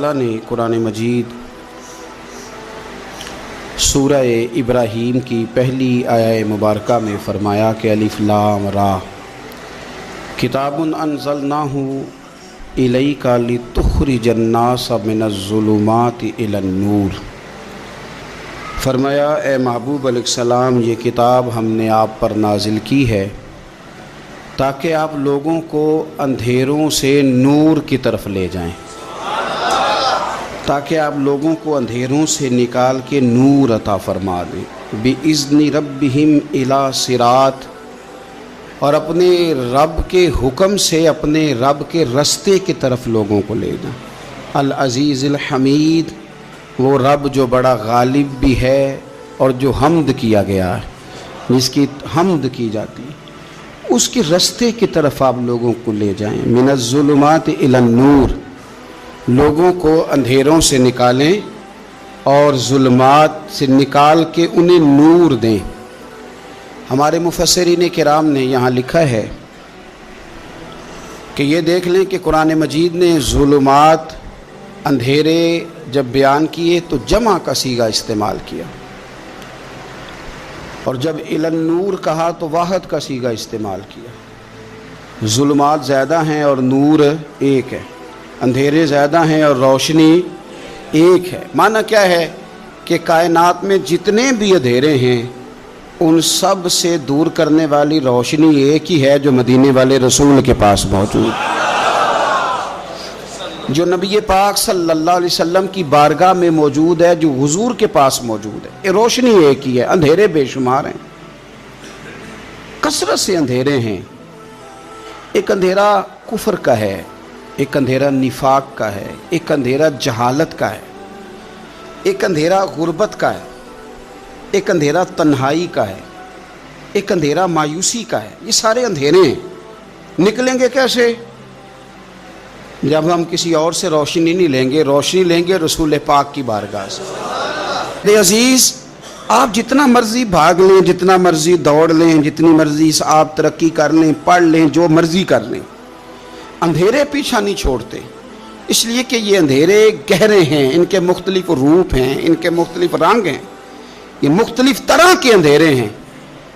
اللہ نے قرآن مجید سورہ ابراہیم کی پہلی آیہ مبارکہ میں فرمایا کہ الف لام را کتاب انزلناہ الیک لتخرج الناس من الظلمات الی النور۔ فرمایا اے محبوب علیہ السلام، یہ کتاب ہم نے آپ پر نازل کی ہے تاکہ آپ لوگوں کو اندھیروں سے نور کی طرف لے جائیں، تاکہ آپ لوگوں کو اندھیروں سے نکال کے نور عطا فرما دیں، بِإِذْنِ رَبِّهِمْ إِلَى صِرَاط، اور اپنے رب کے حکم سے اپنے رب کے رستے کی طرف لوگوں کو لے جائیں۔ العزیز الحمید، وہ رب جو بڑا غالب بھی ہے اور جو حمد کیا گیا ہے، جس کی حمد کی جاتی ہے، اس کے رستے کی طرف آپ لوگوں کو لے جائیں۔ من الظلمات الی النور، لوگوں کو اندھیروں سے نکالیں اور ظلمات سے نکال کے انہیں نور دیں۔ ہمارے مفسرین کرام نے یہاں لکھا ہے کہ یہ دیکھ لیں کہ قرآن مجید نے ظلمات، اندھیرے جب بیان کیے تو جمع کا صیغہ استعمال کیا، اور جب الی النور کہا تو واحد کا صیغہ استعمال کیا۔ ظلمات زیادہ ہیں اور نور ایک ہے، اندھیرے زیادہ ہیں اور روشنی ایک ہے۔ معنی کیا ہے کہ کائنات میں جتنے بھی اندھیرے ہیں ان سب سے دور کرنے والی روشنی ایک ہی ہے جو مدینے والے رسول کے پاس موجود ہے، جو نبی پاک صلی اللہ علیہ وسلم کی بارگاہ میں موجود ہے، جو حضور کے پاس موجود ہے۔ یہ روشنی ایک ہی ہے، اندھیرے بے شمار ہیں، کثرت سے اندھیرے ہیں۔ ایک اندھیرا کفر کا ہے، ایک اندھیرا نفاق کا ہے، ایک اندھیرا جہالت کا ہے، ایک اندھیرا غربت کا ہے، ایک اندھیرا تنہائی کا ہے، ایک اندھیرا مایوسی کا ہے۔ یہ سارے اندھیرے ہیں۔ نکلیں گے کیسے؟ جب ہم کسی اور سے روشنی نہیں لیں گے، روشنی لیں گے رسول پاک کی بارگاہ سے۔ میرے عزیز، آپ جتنا مرضی بھاگ لیں، جتنا مرضی دوڑ لیں، جتنی مرضی آپ ترقی کر لیں، پڑھ لیں، جو مرضی کر لیں، اندھیرے پیچھا نہیں چھوڑتے، اس لیے کہ یہ اندھیرے گہرے ہیں، ان کے مختلف روپ ہیں، ان کے مختلف رنگ ہیں، یہ مختلف طرح کے اندھیرے ہیں۔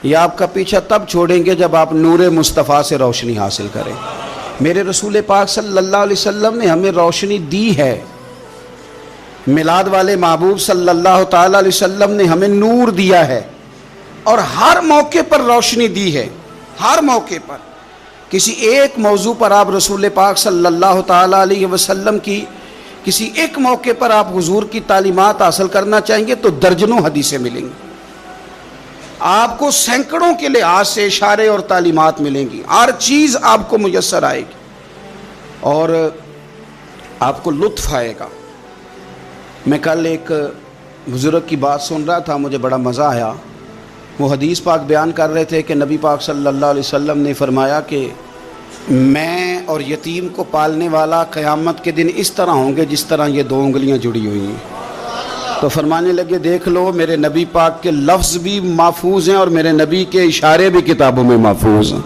یہ آپ کا پیچھا تب چھوڑیں گے جب آپ نور مصطفیٰ سے روشنی حاصل کریں۔ میرے رسول پاک صلی اللہ علیہ وسلم نے ہمیں روشنی دی ہے، میلاد والے محبوب صلی اللہ تعالی علیہ وسلم نے ہمیں نور دیا ہے، اور ہر موقع پر روشنی دی ہے۔ ہر موقع پر کسی ایک موضوع پر آپ رسول پاک صلی اللہ تعالی علیہ وسلم کی کسی ایک موقع پر آپ حضور کی تعلیمات حاصل کرنا چاہیں گے تو درجنوں حدیثیں ملیں گی، آپ کو سینکڑوں کے لحاظ سے اشارے اور تعلیمات ملیں گی، ہر چیز آپ کو میسر آئے گی اور آپ کو لطف آئے گا۔ میں کل ایک بزرگ کی بات سن رہا تھا، مجھے بڑا مزہ آیا۔ وہ حدیث پاک بیان کر رہے تھے کہ نبی پاک صلی اللہ علیہ وسلم نے فرمایا کہ میں اور یتیم کو پالنے والا قیامت کے دن اس طرح ہوں گے جس طرح یہ دو انگلیاں جڑی ہوئی ہیں۔ تو فرمانے لگے دیکھ لو، میرے نبی پاک کے لفظ بھی محفوظ ہیں اور میرے نبی کے اشارے بھی کتابوں میں محفوظ ہیں۔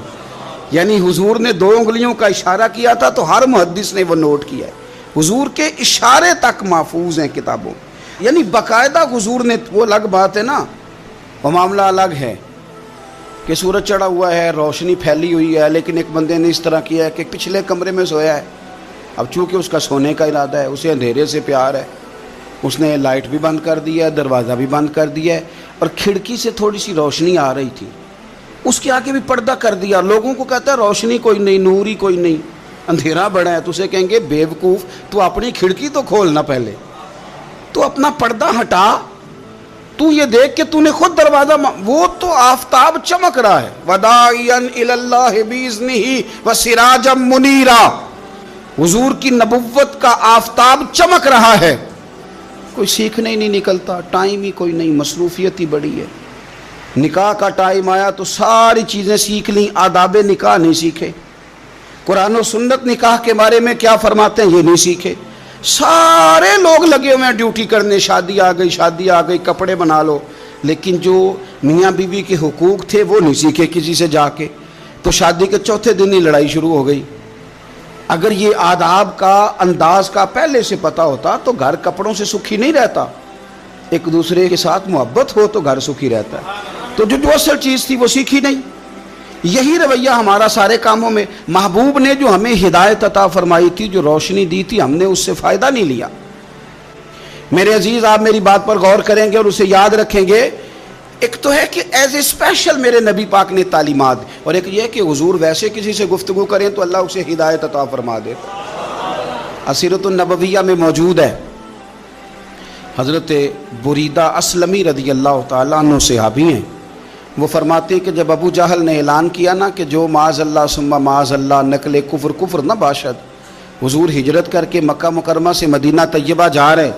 یعنی حضور نے دو انگلیوں کا اشارہ کیا تھا تو ہر محدث نے وہ نوٹ کیا ہے، حضور کے اشارے تک محفوظ ہیں کتابوں، یعنی باقاعدہ حضور نے۔ وہ الگ بات ہے نا، وہ معاملہ الگ ہے کہ سورج چڑھا ہوا ہے، روشنی پھیلی ہوئی ہے، لیکن ایک بندے نے اس طرح کیا ہے کہ پچھلے کمرے میں سویا ہے، اب چونکہ اس کا سونے کا ارادہ ہے، اسے اندھیرے سے پیار ہے، اس نے لائٹ بھی بند کر دیا ہے، دروازہ بھی بند کر دیا ہے، اور کھڑکی سے تھوڑی سی روشنی آ رہی تھی، اس کے آگے بھی پردہ کر دیا۔ لوگوں کو کہتا ہے روشنی کوئی نہیں، نور ہی کوئی نہیں، اندھیرا بڑا ہے۔ تو اسے کہیں گے بے وقوف، تو اپنی کھڑکی تو کھولنا پہلے، تو اپنا پردہ ہٹا، تو یہ دیکھ کہ تو نے خود دروازہ وہ تو آفتاب چمک رہا ہے، وَدَاعِيًا إِلَى اللَّهِ بِإِذْنِهِ وَسِرَاجًا مُنِيرًا، حضور کی نبوت کا آفتاب چمک رہا ہے۔ کوئی سیکھنے ہی نہیں نکلتا، ٹائم ہی کوئی نہیں، مصروفیت ہی بڑی ہے۔ نکاح کا ٹائم آیا تو ساری چیزیں سیکھ لیں، آداب نکاح نہیں سیکھے، قرآن و سنت نکاح کے بارے میں کیا فرماتے ہیں یہ نہیں سیکھے۔ سارے لوگ لگے ہوئے ہیں ڈیوٹی کرنے، شادی آ گئی، شادی آ گئی، کپڑے بنا لو، لیکن جو میاں بیوی کے حقوق تھے وہ نہیں سیکھے کسی سے جا کے، تو شادی کے چوتھے دن ہی لڑائی شروع ہو گئی۔ اگر یہ آداب کا انداز کا پہلے سے پتہ ہوتا تو گھر کپڑوں سے سکھی نہیں رہتا، ایک دوسرے کے ساتھ محبت ہو تو گھر سکھی رہتا ہے۔ تو جو اصل چیز تھی وہ سیکھی نہیں۔ یہی رویہ ہمارا سارے کاموں میں۔ محبوب نے جو ہمیں ہدایت عطا فرمائی تھی، جو روشنی دی تھی، ہم نے اس سے فائدہ نہیں لیا۔ میرے عزیز، آپ میری بات پر غور کریں گے اور اسے یاد رکھیں گے۔ ایک تو ہے کہ ایز اے اسپیشل میرے نبی پاک نے تعلیمات، اور ایک یہ کہ حضور ویسے کسی سے گفتگو کریں تو اللہ اسے ہدایت عطا فرما دے۔ سیرت النبویہ میں موجود ہے، حضرت بریدہ اسلمی رضی اللہ تعالیٰ عنہ صحابی ہیں، وہ فرماتے ہیں کہ جب ابو جہل نے اعلان کیا نا کہ جو معاذ اللہ ثم معاذ اللہ نقل کفر کفر نہ باشد، حضور ہجرت کر کے مکہ مکرمہ سے مدینہ طیبہ جا رہے،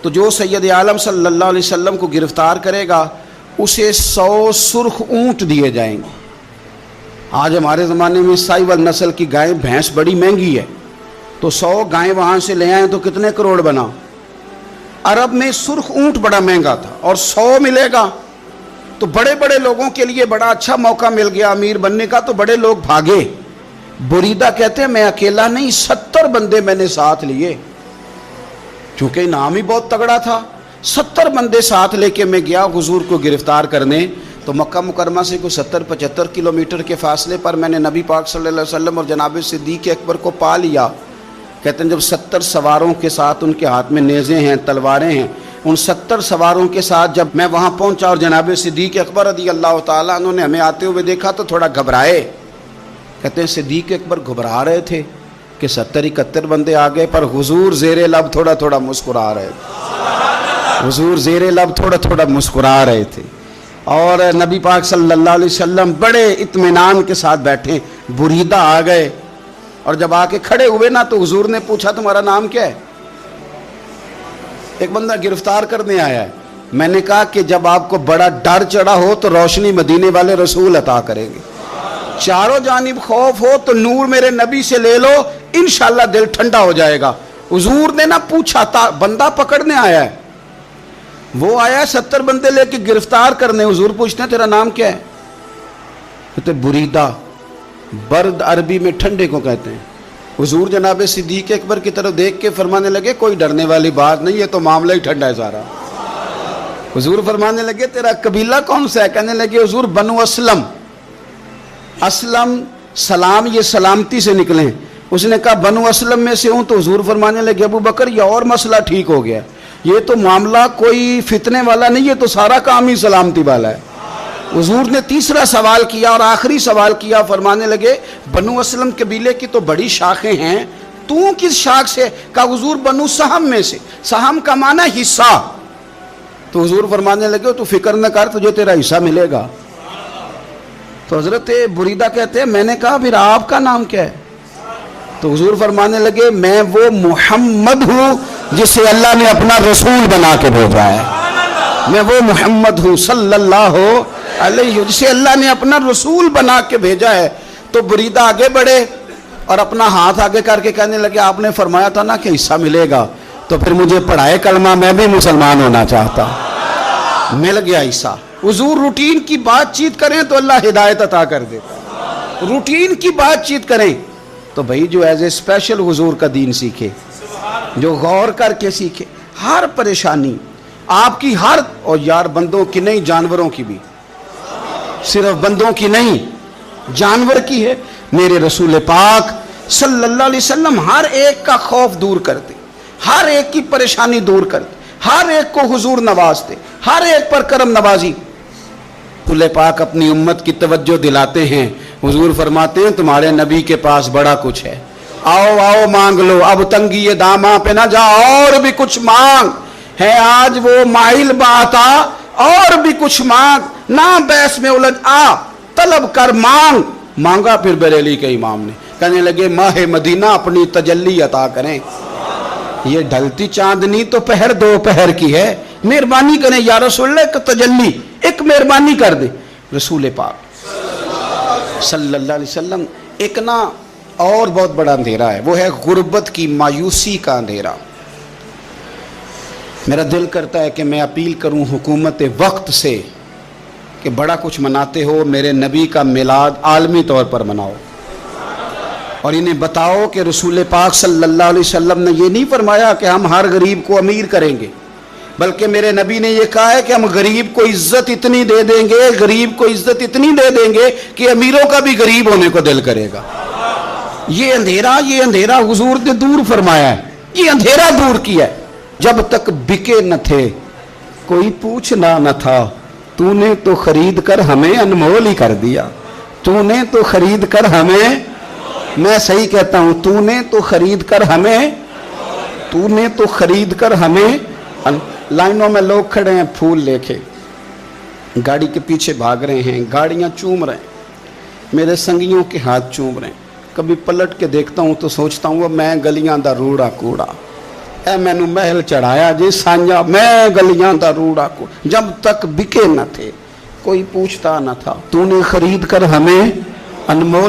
تو جو سید عالم صلی اللہ علیہ وسلم کو گرفتار کرے گا اسے 100 سرخ اونٹ دیے جائیں گے۔ آج ہمارے زمانے میں سائیول نسل کی گائے بھینس بڑی مہنگی ہے، تو 100 گائیں وہاں سے لے آئیں تو کتنے کروڑ بنا۔ عرب میں سرخ اونٹ بڑا مہنگا تھا اور 100 ملے گا تو بڑے بڑے لوگوں کے لیے بڑا اچھا موقع مل گیا امیر بننے کا، تو بڑے لوگ بھاگے۔ بریدہ کہتے ہیں میں اکیلا نہیں، 70 بندے میں نے ساتھ لیے، چونکہ انعام ہی بہت تگڑا تھا۔ 70 بندے ساتھ لے کے میں گیا حضور کو گرفتار کرنے، تو مکہ مکرمہ سے کوئی 70-75 کلومیٹر کے فاصلے پر میں نے نبی پاک صلی اللہ علیہ وسلم اور جناب صدیق اکبر کو پا لیا۔ کہتے ہیں جب 70 سواروں کے ساتھ، ان کے ہاتھ میں نیزے ہیں، تلواریں ہیں، ان 70 سواروں کے ساتھ جب میں وہاں پہنچا اور جناب صدیق اکبر رضی اللہ تعالیٰ عنہ نے ہمیں آتے ہوئے دیکھا تو تھوڑا گھبرائے۔ کہتے ہیں صدیق اکبر گھبرا رہے تھے کہ 70-71 بندے آ گئے، پر حضور زیر لب تھوڑا تھوڑا مسکرا رہے تھے، حضور زیر لب تھوڑا تھوڑا مسکرا رہے تھے، اور نبی پاک صلی اللہ علیہ وسلم بڑے اطمینان کے ساتھ بیٹھے۔ بریدہ آ گئے اور جب آ کے کھڑے ہوئے نا تو حضور نے پوچھا تمہارا نام کیا ہے؟ ایک بندہ گرفتار کرنے آیا ہے۔ میں نے کہا کہ جب آپ کو بڑا ڈر چڑھا ہو تو روشنی مدینے والے رسول عطا کریں گے، چاروں جانب خوف ہو تو نور میرے نبی سے لے لو، انشاءاللہ دل ٹھنڈا ہو جائے گا۔ حضور نے نہ پوچھا تھا، بندہ پکڑنے آیا ہے، وہ آیا 70 بندے لے کے گرفتار کرنے، حضور پوچھتے ہیں تیرا نام کیا ہے؟ کہتے بریدہ، برد عربی میں ٹھنڈے کو کہتے ہیں۔ حضور جناب صدیق اکبر کی طرف دیکھ کے فرمانے لگے کوئی ڈرنے والی بات نہیں ہے، تو معاملہ ہی ٹھنڈا ہے سارا۔ حضور فرمانے لگے تیرا قبیلہ کون سا ہے؟ کہنے لگے حضور بنو اسلم۔ اسلم سلام، یہ سلامتی سے نکلے۔ اس نے کہا بنو اسلم میں سے ہوں، تو حضور فرمانے لگے ابو بکر یہ اور مسئلہ ٹھیک ہو گیا، یہ تو معاملہ کوئی فتنے والا نہیں، یہ تو سارا کام ہی سلامتی والا ہے۔ حضور نے تیسرا سوال کیا اور آخری سوال کیا، فرمانے لگے بنو اسلم قبیلے کی تو بڑی شاخیں ہیں، تو کس شاخ سے؟ کہا حضور بنو سہم میں سے۔ سہم کا معنی حصہ۔ تو حضور فرمانے لگے تو فکر نہ کر، تجھے تیرا حصہ ملے گا۔ تو حضرت بریدہ کہتے ہیں میں نے کہا پھر آپ کا نام کیا ہے؟ تو حضور فرمانے لگے میں وہ محمد ہوں جسے اللہ نے اپنا رسول بنا کے بھیجا ہے، میں وہ محمد ہوں صلی اللہ علیہ، جسے اللہ نے اپنا رسول بنا کے بھیجا ہے۔ تو بریدہ آگے بڑھے اور اپنا ہاتھ آگے کر کے کہنے لگے آپ نے فرمایا تھا نا کہ حصہ ملے گا، تو پھر مجھے پڑھائے کلمہ، میں بھی مسلمان ہونا چاہتا۔ مل گیا حصہ۔ حضور روٹین کی بات چیت کریں تو اللہ ہدایت عطا کر دیتا، روٹین کی بات چیت کریں تو بھائی جو ایز اے اسپیشل حضور کا دین سیکھے، جو غور کر کے سیکھے، ہر پریشانی آپ کی، ہر، اور یار بندوں کی نہیں جانوروں کی بھی، صرف بندوں کی نہیں جانور کی ہے۔ میرے رسول پاک صلی اللہ علیہ وسلم ہر ایک کا خوف دور کرتے، ہر ایک کی پریشانی دور کرتے، ہر ایک کو حضور نوازتے، ہر ایک پر کرم نوازی۔ رسول پاک اپنی امت کی توجہ دلاتے ہیں، حضور فرماتے ہیں تمہارے نبی کے پاس بڑا کچھ ہے، آؤ آؤ مانگ لو، اب تنگی یہ داماں پہ نہ جا، اور بھی کچھ مانگ ہے آج وہ مائل باتا، اور بھی کچھ مانگ، نہ بحث میں الجھ آ، طلب کر مانگ۔ مانگا پھر بریلی کے امام نے، کہنے لگے ماہ مدینہ اپنی تجلی عطا کریں، یہ ڈھلتی چاندنی تو پہر دو پہر کی ہے، مہربانی کریں یا رسول اللہ، ایک تجلی، ایک مہربانی کر دیں۔ رسول پاک صلی اللہ علیہ وسلم ایک نا اور بہت بڑا اندھیرا ہے، وہ ہے غربت کی مایوسی کا اندھیرا۔ میرا دل کرتا ہے کہ میں اپیل کروں حکومت وقت سے کہ بڑا کچھ مناتے ہو، میرے نبی کا میلاد عالمی طور پر مناؤ۔ اور انہیں بتاؤ کہ رسول پاک صلی اللہ علیہ وسلم نے یہ نہیں فرمایا کہ ہم ہر غریب کو امیر کریں گے، بلکہ میرے نبی نے یہ کہا ہے کہ ہم غریب کو عزت اتنی دے دیں گے، غریب کو عزت اتنی دے دیں گے کہ امیروں کا بھی غریب ہونے کو دل کرے گا۔ یہ اندھیرا حضور نے دور فرمایا ہے، یہ اندھیرا دور کیا ہے۔ جب تک بکے نہ تھے کوئی پوچھنا نہ تھا، تو نے تو خرید کر ہمیں انمول ہی کر دیا، تو نے تو خرید کر ہمیں، میں صحیح کہتا ہوں، تو نے تو خرید کر ہمیں لائنوں میں لوگ کھڑے ہیں پھول لے کے، گاڑی کے پیچھے بھاگ رہے ہیں، گاڑیاں چوم رہے ہیں، میرے سنگیوں کے ہاتھ چوم رہے ہیں۔ کبھی پلٹ کے دیکھتا ہوں تو سوچتا ہوں وہ میں گلیاں دا روڑا کوڑا، اے میں نو محل چڑھایا جی سانجا، میں گلیاں دا روڑا کوڑا۔ جب تک بکے نہ تھے کوئی پوچھتا نہ تھا، تو نے خرید کر ہمیں انمول